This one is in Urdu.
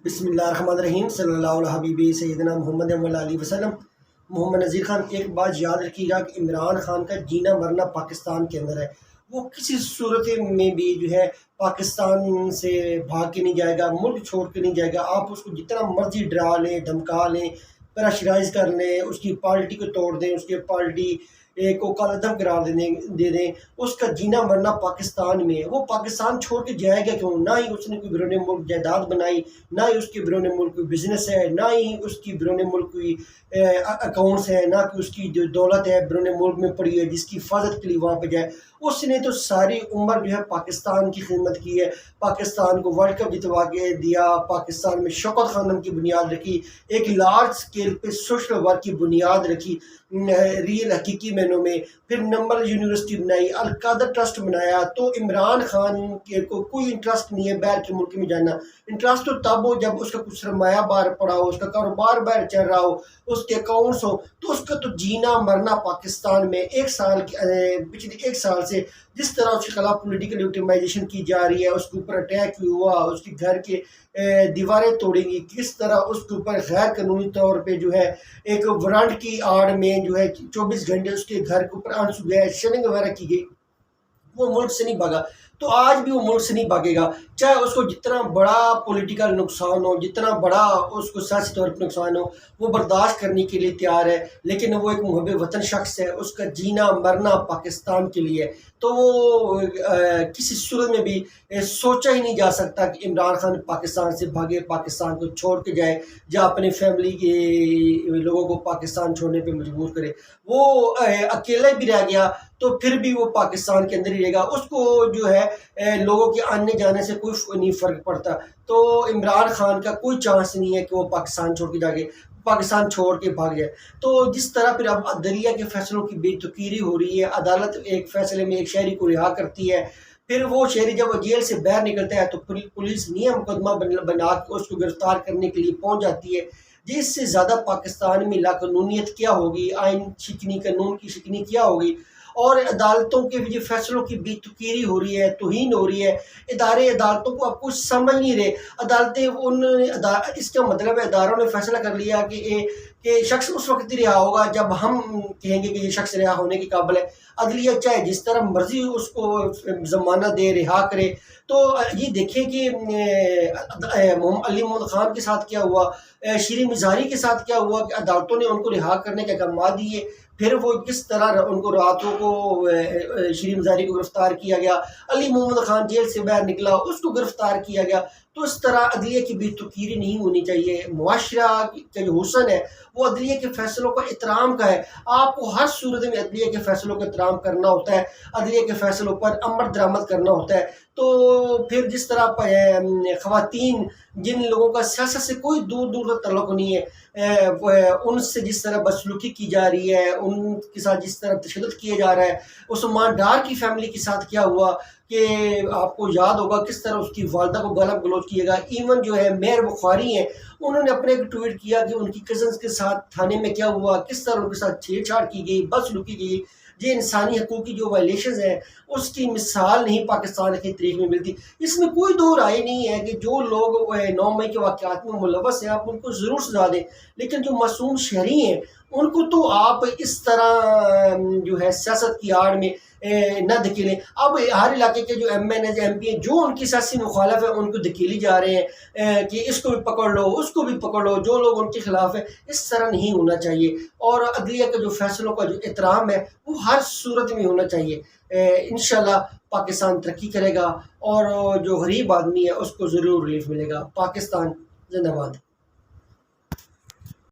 بسم اللہ الرحمن الرحیم صلی اللہ علیہ حبیب سیدنا محمد علیہ وسلم۔ محمد نذیر خان، ایک بات یاد رکھیے گا کہ عمران خان کا جینا مرنا پاکستان کے اندر ہے۔ وہ کسی صورت میں بھی پاکستان سے بھاگ کے نہیں جائے گا، ملک چھوڑ کے نہیں جائے گا۔ آپ اس کو جتنا مرضی ڈرا لیں، دھمکا لیں، پریشرائز کر لیں، اس کی پارٹی کو توڑ دیں، اس کی پارٹی کو کالعدم قرار دے دیں، اس کا جینا مرنا پاکستان میں ہے۔ وہ پاکستان چھوڑ کے جائے گا کیوں؟ نہ ہی اس نے کوئی بیرون ملک جائیداد بنائی، نہ ہی اس کے بیرون ملک کوئی بزنس ہے، نہ ہی اس کی بیرون ملک کوئی اکاؤنٹس ہیں، نہ کہ اس کی جو دولت ہے بیرون ملک میں پڑی ہے جس کی حفاظت کے لیے وہاں پہ جائے۔ اس نے تو ساری عمر پاکستان کی خدمت کی ہے، پاکستان کو ورلڈ کپ جتوا کے دیا، پاکستان میں شوکت خانم کی بنیاد رکھی، ایک لارج سکیل پہ سوشل ورک کی بنیاد رکھی ریئل حقیقی معنوں میں، پھر نمبر یونیورسٹی بنائی، القادر ٹرسٹ بنایا۔ تو عمران خان کو کوئی انٹرسٹ نہیں ہے باہر کے ملک میں جانا۔ انٹرسٹ تو تب ہو جب اس کا کچھ سرمایہ باہر پڑا ہو، اس کا کاروبار باہر چل رہا ہو، اس کے اکاؤنٹس ہو، تو اس کا تو جینا مرنا پاکستان میں۔ پچھلے ایک سال سے جس طرح اس کے خلاف پولیٹیکل وکٹمائزیشن کی جا رہی ہے، اس کے اوپر اٹیک ہوا، اس کے گھر کے دیواریں توڑیں گی، کس طرح اس کے اوپر غیر قانونی طور پہ ایک وارنٹ کی آڑ میں 24 گھنٹے اس کے گھر کے اوپر آنسو گیس شیلنگ وغیرہ کی گئی، وہ ملک سے نہیں بھاگا۔ تو آج بھی وہ ملک سے نہیں بھاگے گا، چاہے اس کو جتنا بڑا پولیٹیکل نقصان ہو، جتنا بڑا اس کو سیاسی طور پر نقصان ہو، وہ برداشت کرنے کے لیے تیار ہے۔ لیکن وہ ایک محب وطن شخص ہے، اس کا جینا مرنا پاکستان کے لیے ہے۔ تو وہ کسی صورت میں بھی سوچا ہی نہیں جا سکتا کہ عمران خان پاکستان سے بھاگے، پاکستان کو چھوڑ کے جائے، یا اپنے فیملی کے لوگوں کو پاکستان چھوڑنے پہ مجبور کرے۔ وہ اکیلے بھی رہ گیا تو پھر بھی وہ پاکستان کے اندر ہی رہے گا، اس کو لوگوں کے آنے جانے سے کوئی نہیں فرق پڑتا۔ تو عمران خان کا کوئی چانس نہیں ہے کہ وہ پاکستان چھوڑ کے بھاگ جائے۔ تو جس طرح پھر اب عدلیہ کے فیصلوں کی بے تقیری ہو رہی ہے، عدالت ایک فیصلے میں ایک شہری کو رہا کرتی ہے، پھر وہ شہری جب وہ جیل سے باہر نکلتا ہے تو پولیس نیا مقدمہ بنا کے اس کو گرفتار کرنے کے لیے پہنچ جاتی ہے۔ جس سے زیادہ پاکستان میں لاقانونیت کیا ہوگی، آئین شکنی، قانون کی شکنی کیا ہوگی، اور عدالتوں کے فیصلوں کی بے تقیری ہو رہی ہے، توہین ہو رہی ہے۔ عدالتوں کو اب کچھ سمجھ نہیں رہے۔ عدالتیں اس کا مطلب ہے اداروں نے فیصلہ کر لیا کہ شخص اس وقت رہا ہوگا جب ہم کہیں گے کہ یہ شخص رہا ہونے کے قابل ہے۔ عدلیہ چاہے جس طرح مرضی اس کو ضمانت دے، رہا کرے۔ تو یہ دیکھیں کہ علی محمد خان کے ساتھ کیا ہوا، شیریں مظہری کے ساتھ کیا ہوا، کہ عدالتوں نے ان کو رہا کرنے کے احکامات دیے، پھر وہ کس طرح ان کو راتوں کو شیریں مظہری کو گرفتار کیا گیا، علی محمد خان جیل سے باہر نکلا، اس کو گرفتار کیا گیا۔ تو اس طرح عدلیہ کی بے تقیری نہیں ہونی چاہیے۔ معاشرہ کا جو حسن ہے وہ عدلیہ کے فیصلوں کا احترام کا ہے۔ آپ کو ہر صورت میں عدلیہ کے فیصلوں کا احترام کرنا ہوتا ہے، عدلیہ کے فیصلوں پر عمل درآمد کرنا ہوتا ہے۔ تو پھر جس طرح خواتین جن لوگوں کا سیاست سے کوئی دور تک تعلق نہیں ہے، ان سے جس طرح بدسلوکی کی جا رہی ہے، ان کے ساتھ جس طرح تشدد کیا جا رہا ہے، عثمان ڈار کی فیملی کے ساتھ کیا ہوا کہ آپ کو یاد ہوگا کس طرح اس کی والدہ کو گالا گلوچ کیے گا۔ ایون مہر بخاری ہیں، انہوں نے اپنے ایک ٹویٹ کیا کہ ان کی کزنز کے ساتھ تھانے میں کیا ہوا، کس طرح ان کے ساتھ چھیڑ چھاڑ کی گئی، بدسلوکی کی گئی۔ یہ انسانی حقوق کی جو وائلیشنز ہیں اس کی مثال نہیں پاکستان کی تاریخ میں ملتی۔ اس میں کوئی دو رائے نہیں ہے کہ جو لوگ 9 مئی کے واقعات میں ملوث ہیں آپ ان کو ضرور سزا دیں، لیکن جو معصوم شہری ہیں ان کو تو آپ اس طرح سیاست کی آڑ میں نہ دھکیلیں۔ اب ہر علاقے کے جو M N A M P ہیں جو ان کی سیاسی مخالف ہیں ان کو دھکیلی جا رہے ہیں کہ اس کو بھی پکڑ لو، اس کو بھی پکڑ لو، جو لوگ ان کے خلاف ہیں۔ اس طرح نہیں ہونا چاہیے، اور عدلیہ کا جو فیصلوں کا جو احترام ہے وہ ہر صورت میں ہونا چاہیے۔ انشاءاللہ پاکستان ترقی کرے گا، اور جو غریب آدمی ہے اس کو ضرور ریلیف ملے گا۔ پاکستان زندہ باد۔